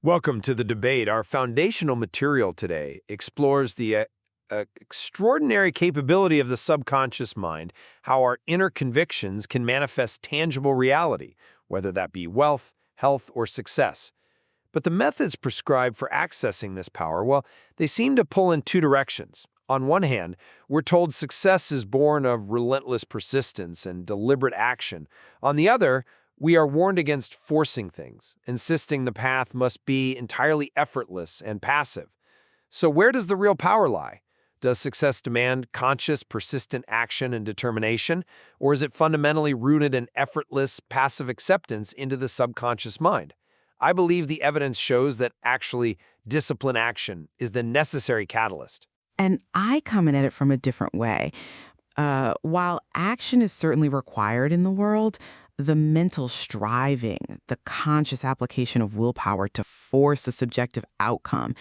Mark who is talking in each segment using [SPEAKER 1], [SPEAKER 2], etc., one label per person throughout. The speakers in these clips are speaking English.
[SPEAKER 1] Welcome to the debate. Our foundational material today explores the extraordinary capability of the subconscious mind, how our inner convictions can manifest tangible reality, whether that be wealth, health, or success. But the methods prescribed for accessing this power, well, they seem to pull in two directions. On one hand, we're told success is born of relentless persistence and deliberate action. On the other, we are warned against forcing things, insisting the path must be entirely effortless and passive. So where does the real power lie? Does success demand conscious, persistent action and determination, or is it fundamentally rooted in effortless, passive acceptance into the subconscious mind? I believe the evidence shows that actually disciplined action is the necessary catalyst.
[SPEAKER 2] And I come at it from a different way. While action is certainly required in the world, the mental striving, the conscious application of willpower to force a subjective outcome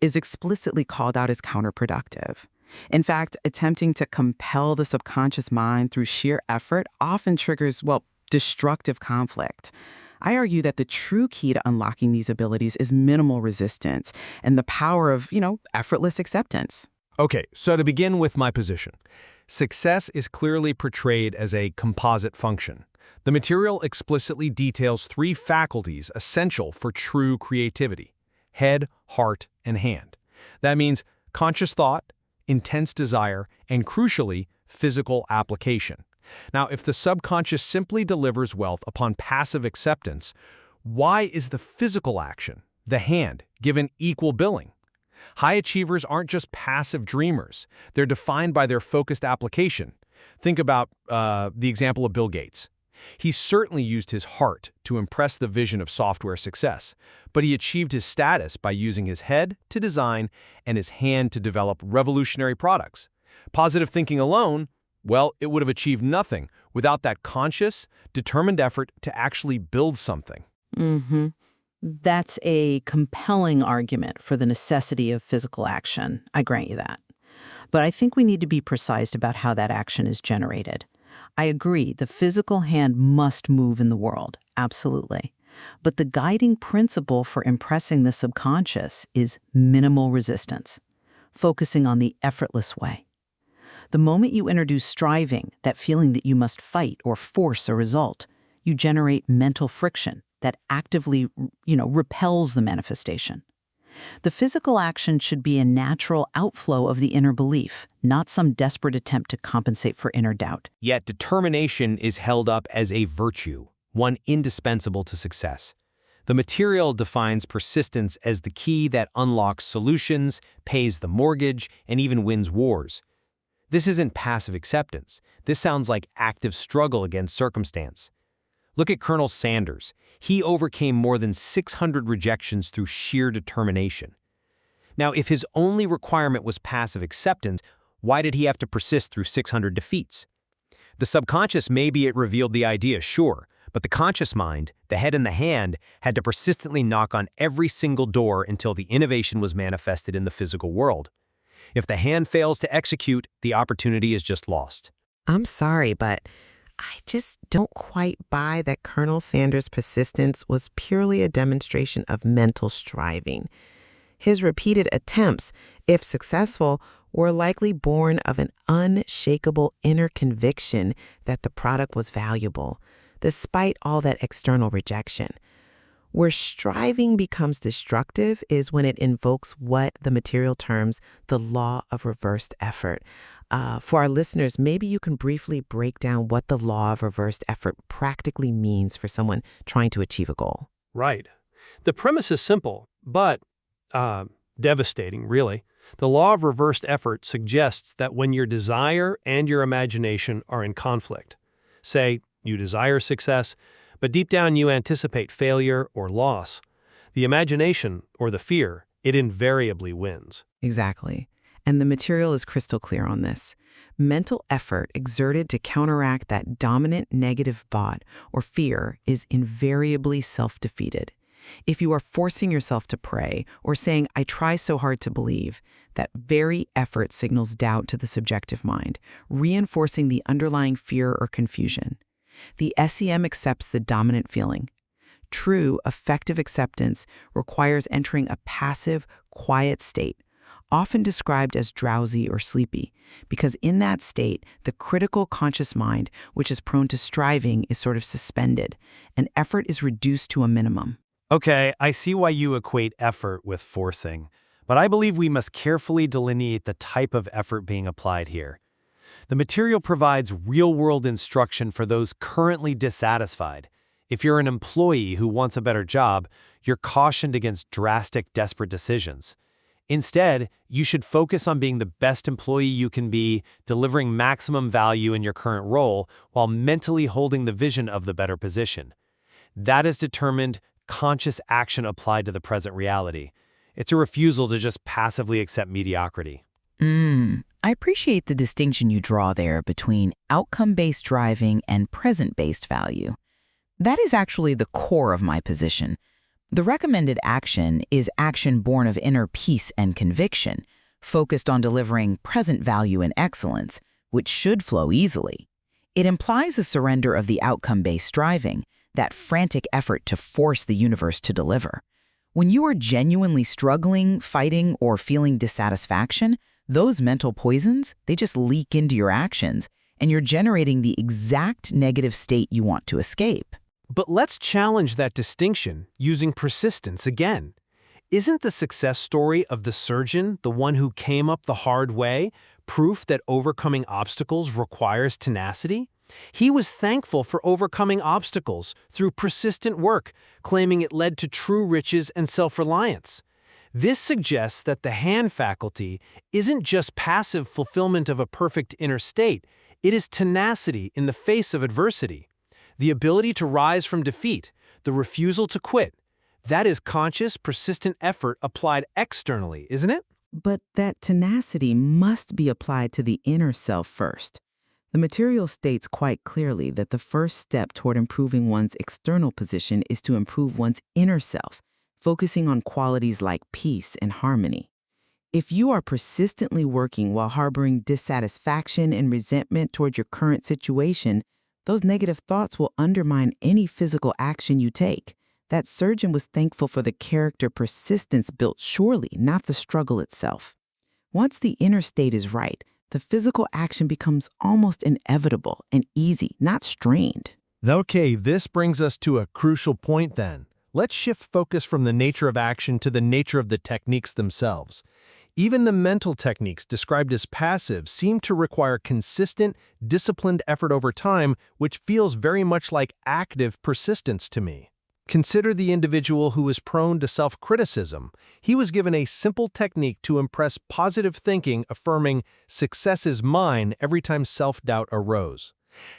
[SPEAKER 2] is explicitly called out as counterproductive. In fact, attempting to compel the subconscious mind through sheer effort often triggers, destructive conflict. I argue that the true key to unlocking these abilities is minimal resistance and the power of, effortless acceptance.
[SPEAKER 3] Okay, so to begin with my position, success is clearly portrayed as a composite function. The material explicitly details three faculties essential for true creativity: head, heart, and hand. That means conscious thought, intense desire, and crucially, physical application. Now, if the subconscious simply delivers wealth upon passive acceptance, why is the physical action, the hand, given equal billing? High achievers aren't just passive dreamers. They're defined by their focused application. Think about the example of Bill Gates. He certainly used his heart to impress the vision of software success, but he achieved his status by using his head to design and his hand to develop revolutionary products. Positive thinking alone, it would have achieved nothing without that conscious, determined effort to actually build something.
[SPEAKER 4] That's a compelling argument for the necessity of physical action. I grant you that. But I think we need to be precise about how that action is generated. I agree, the physical hand must move in the world, absolutely. But the guiding principle for impressing the subconscious is minimal resistance, focusing on the effortless way. The moment you introduce striving, that feeling that you must fight or force a result, you generate mental friction that actively, repels the manifestation. The physical action should be a natural outflow of the inner belief, not some desperate attempt to compensate for inner doubt.
[SPEAKER 5] Yet determination is held up as a virtue, one indispensable to success. The material defines persistence as the key that unlocks solutions, pays the mortgage, and even wins wars. This isn't passive acceptance. This sounds like active struggle against circumstance. Look at Colonel Sanders. He overcame more than 600 rejections through sheer determination. Now, if his only requirement was passive acceptance, why did he have to persist through 600 defeats? The subconscious, maybe it revealed the idea, sure, but the conscious mind, the head and the hand, had to persistently knock on every single door until the innovation was manifested in the physical world. If the hand fails to execute, the opportunity is just lost.
[SPEAKER 6] I'm sorry, but I just don't quite buy that Colonel Sanders' persistence was purely a demonstration of mental striving. His repeated attempts, if successful, were likely born of an unshakable inner conviction that the product was valuable, despite all that external rejection. Where striving becomes destructive is when it invokes what the material terms the law of reversed effort. For our listeners, maybe you can briefly break down what the law of reversed effort practically means for someone trying to achieve a goal.
[SPEAKER 7] Right. The premise is simple, but devastating, really. The law of reversed effort suggests that when your desire and your imagination are in conflict, say you desire success, but deep down you anticipate failure or loss, the imagination, or the fear, it invariably wins.
[SPEAKER 6] Exactly. And the material is crystal clear on this. Mental effort exerted to counteract that dominant negative thought or fear is invariably self-defeated. If you are forcing yourself to pray or saying, "I try so hard to believe," that very effort signals doubt to the subjective mind, reinforcing the underlying fear or confusion. The SEM accepts the dominant feeling.
[SPEAKER 2] True, effective acceptance requires entering a passive, quiet state, often described as drowsy or sleepy, because in that state, the critical conscious mind, which is prone to striving, is sort of suspended, and effort is reduced to a minimum.
[SPEAKER 3] Okay, I see why you equate effort with forcing, but I believe we must carefully delineate the type of effort being applied here. The material provides real-world instruction for those currently dissatisfied. If you're an employee who wants a better job, you're cautioned against drastic, desperate decisions. Instead, you should focus on being the best employee you can be, delivering maximum value in your current role, while mentally holding the vision of the better position. That is determined, conscious action applied to the present reality. It's a refusal to just passively accept mediocrity.
[SPEAKER 8] I appreciate the distinction you draw there between outcome-based driving and present-based value. That is actually the core of my position. The recommended action is action born of inner peace and conviction, focused on delivering present value and excellence, which should flow easily. It implies a surrender of the outcome-based striving, that frantic effort to force the universe to deliver. When you are genuinely struggling, fighting, or feeling dissatisfaction, those mental poisons, they just leak into your actions, and you're generating the exact negative state you want to escape.
[SPEAKER 1] But let's challenge that distinction using persistence again. Isn't the success story of the surgeon, the one who came up the hard way, proof that overcoming obstacles requires tenacity? He was thankful for overcoming obstacles through persistent work, claiming it led to true riches and self-reliance. This suggests that the hand faculty isn't just passive fulfillment of a perfect inner state, it is tenacity in the face of adversity. The ability to rise from defeat, the refusal to quit. That is conscious, persistent effort applied externally, isn't it?
[SPEAKER 2] But that tenacity must be applied to the inner self first. The material states quite clearly that the first step toward improving one's external position is to improve one's inner self, focusing on qualities like peace and harmony. If you are persistently working while harboring dissatisfaction and resentment toward your current situation, those negative thoughts will undermine any physical action you take. That surgeon was thankful for the character persistence built surely, not the struggle itself. Once the inner state is right, the physical action becomes almost inevitable and easy, not strained.
[SPEAKER 3] Okay, this brings us to a crucial point then. Let's shift focus from the nature of action to the nature of the techniques themselves. Even the mental techniques described as passive seem to require consistent, disciplined effort over time, which feels very much like active persistence to me. Consider the individual who is prone to self-criticism. He was given a simple technique to impress positive thinking, affirming, "Success is mine," every time self-doubt arose.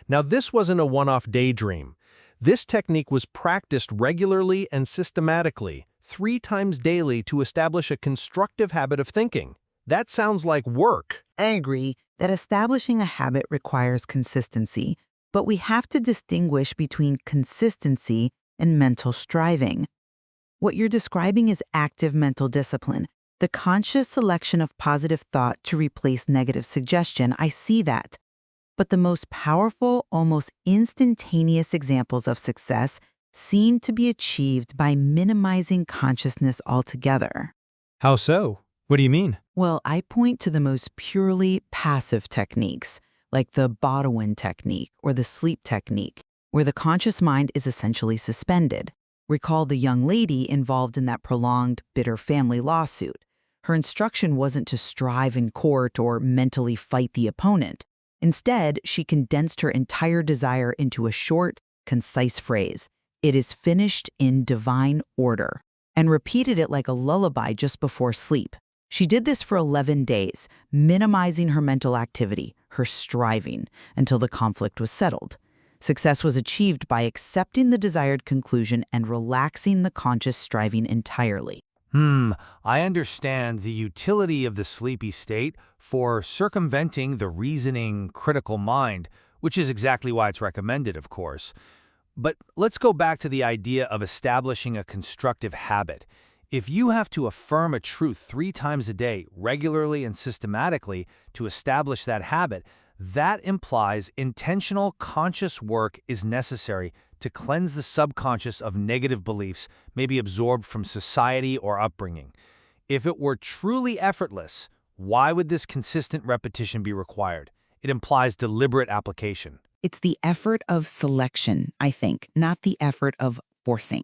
[SPEAKER 3] Now, this wasn't a one-off daydream. This technique was practiced regularly and systematically, 3 times daily to establish a constructive habit of thinking. That sounds like work.
[SPEAKER 8] I agree that establishing a habit requires consistency, but we have to distinguish between consistency and mental striving. What you're describing is active mental discipline, the conscious selection of positive thought to replace negative suggestion. I see that. But the most powerful, almost instantaneous examples of success seem to be achieved by minimizing consciousness altogether.
[SPEAKER 3] How so? What do you mean?
[SPEAKER 8] Well, I point to the most purely passive techniques, like the Bodwin technique or the sleep technique, where the conscious mind is essentially suspended. Recall the young lady involved in that prolonged, bitter family lawsuit. Her instruction wasn't to strive in court or mentally fight the opponent. Instead, she condensed her entire desire into a short, concise phrase, "It is finished in divine order," and repeated it like a lullaby just before sleep. She did this for 11 days, minimizing her mental activity, her striving, until the conflict was settled. Success was achieved by accepting the desired conclusion and relaxing the conscious striving entirely.
[SPEAKER 9] I understand the utility of the sleepy state for circumventing the reasoning, critical mind, which is exactly why it's recommended, of course. But let's go back to the idea of establishing a constructive habit. If you have to affirm a truth 3 times a day, regularly and systematically, to establish that habit, That implies intentional, conscious work is necessary to cleanse the subconscious of negative beliefs maybe absorbed from society or upbringing. If it were truly effortless, why would this consistent repetition be required? It implies deliberate application.
[SPEAKER 8] It's the effort of selection, I think, not the effort of forcing.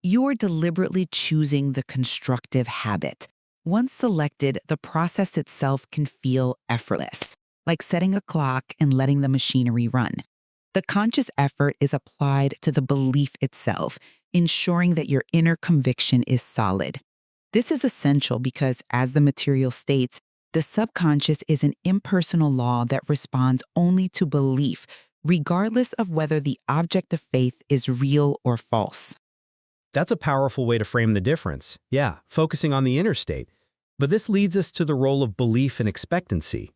[SPEAKER 8] You're deliberately choosing the constructive habit. Once selected, the process itself can feel effortless, like setting a clock and letting the machinery run. The conscious effort is applied to the belief itself, ensuring that your inner conviction is solid. This is essential because, as the material states, the subconscious is an impersonal law that responds only to belief, regardless of whether the object of faith is real or false.
[SPEAKER 3] That's a powerful way to frame the difference. Yeah, focusing on the inner state. But this leads us to the role of belief and expectancy.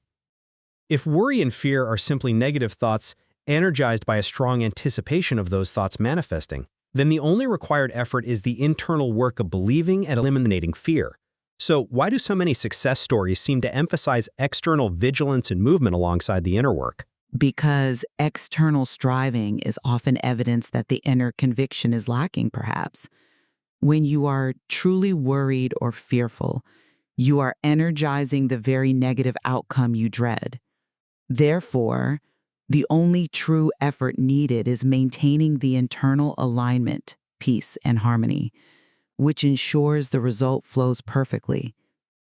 [SPEAKER 3] If worry and fear are simply negative thoughts energized by a strong anticipation of those thoughts manifesting, then the only required effort is the internal work of believing and eliminating fear. So why do so many success stories seem to emphasize external vigilance and movement alongside the inner work?
[SPEAKER 8] Because external striving is often evidence that the inner conviction is lacking, perhaps. When you are truly worried or fearful, you are energizing the very negative outcome you dread. Therefore, the only true effort needed is maintaining the internal alignment, peace, and harmony, which ensures the result flows perfectly.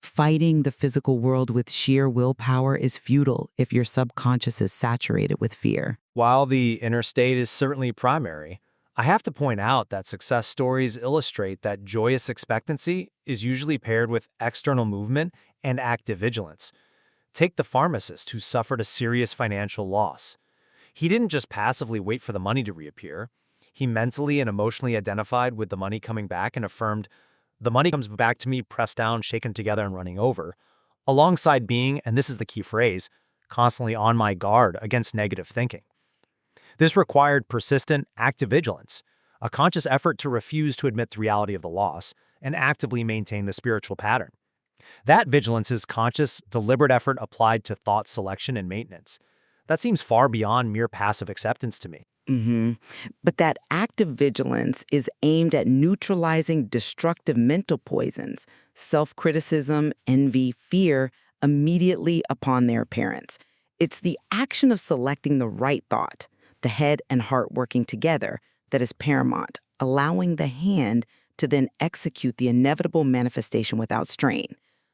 [SPEAKER 8] Fighting the physical world with sheer willpower is futile if your subconscious is saturated with fear.
[SPEAKER 1] While the inner state is certainly primary, I have to point out that success stories illustrate that joyous expectancy is usually paired with external movement and active vigilance. Take the pharmacist who suffered a serious financial loss. He didn't just passively wait for the money to reappear. He mentally and emotionally identified with the money coming back and affirmed, "The money comes back to me pressed down, shaken together, and running over," alongside being, and this is the key phrase, constantly on my guard against negative thinking. This required persistent, active vigilance, a conscious effort to refuse to admit the reality of the loss and actively maintain the spiritual pattern. That vigilance is conscious, deliberate effort applied to thought selection and maintenance. That seems far beyond mere passive acceptance to me.
[SPEAKER 8] But that active vigilance is aimed at neutralizing destructive mental poisons, self-criticism, envy, fear, immediately upon their appearance. It's the action of selecting the right thought, the head and heart working together, that is paramount, allowing the hand to then execute the inevitable manifestation without strain.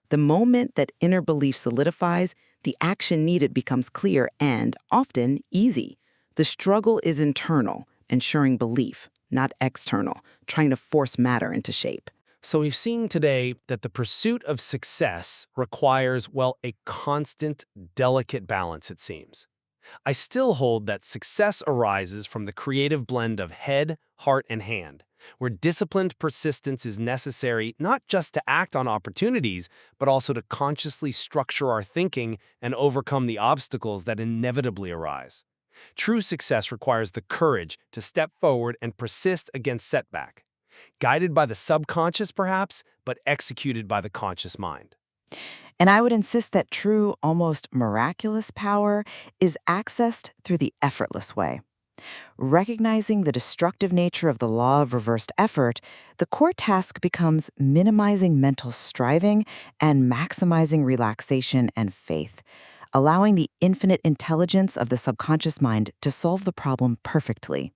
[SPEAKER 8] The moment that inner belief solidifies, the action needed becomes clear and, often, easy. The struggle is internal, ensuring belief, not external, trying to force matter into shape.
[SPEAKER 3] So we've seen today that the pursuit of success requires, well, a constant, delicate balance, it seems. I still hold that success arises from the creative blend of head, heart, and hand, where disciplined persistence is necessary not just to act on opportunities, but also to consciously structure our thinking and overcome the obstacles that inevitably arise. True success requires the courage to step forward and persist against setback, guided by the subconscious perhaps, but executed by the conscious mind.
[SPEAKER 8] And I would insist that true, almost miraculous power is accessed through the effortless way. Recognizing the destructive nature of the law of reversed effort, the core task becomes minimizing mental striving and maximizing relaxation and faith, allowing the infinite intelligence of the subconscious mind to solve the problem perfectly.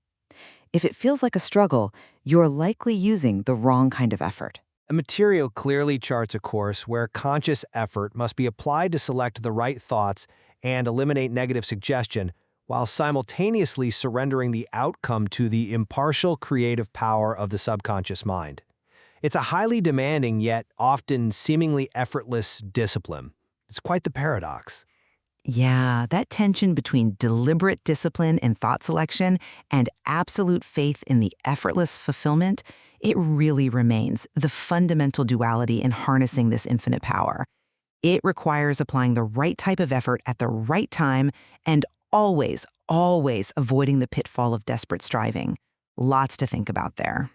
[SPEAKER 8] If it feels like a struggle, you're likely using the wrong kind of effort.
[SPEAKER 3] The material clearly charts a course where conscious effort must be applied to select the right thoughts and eliminate negative suggestion, while simultaneously surrendering the outcome to the impartial creative power of the subconscious mind. It's a highly demanding yet often seemingly effortless discipline. It's quite the paradox.
[SPEAKER 8] Yeah, that tension between deliberate discipline in thought selection and absolute faith in the effortless fulfillment, it really remains the fundamental duality in harnessing this infinite power. It requires applying the right type of effort at the right time and always avoiding the pitfall of desperate striving. Lots to think about there.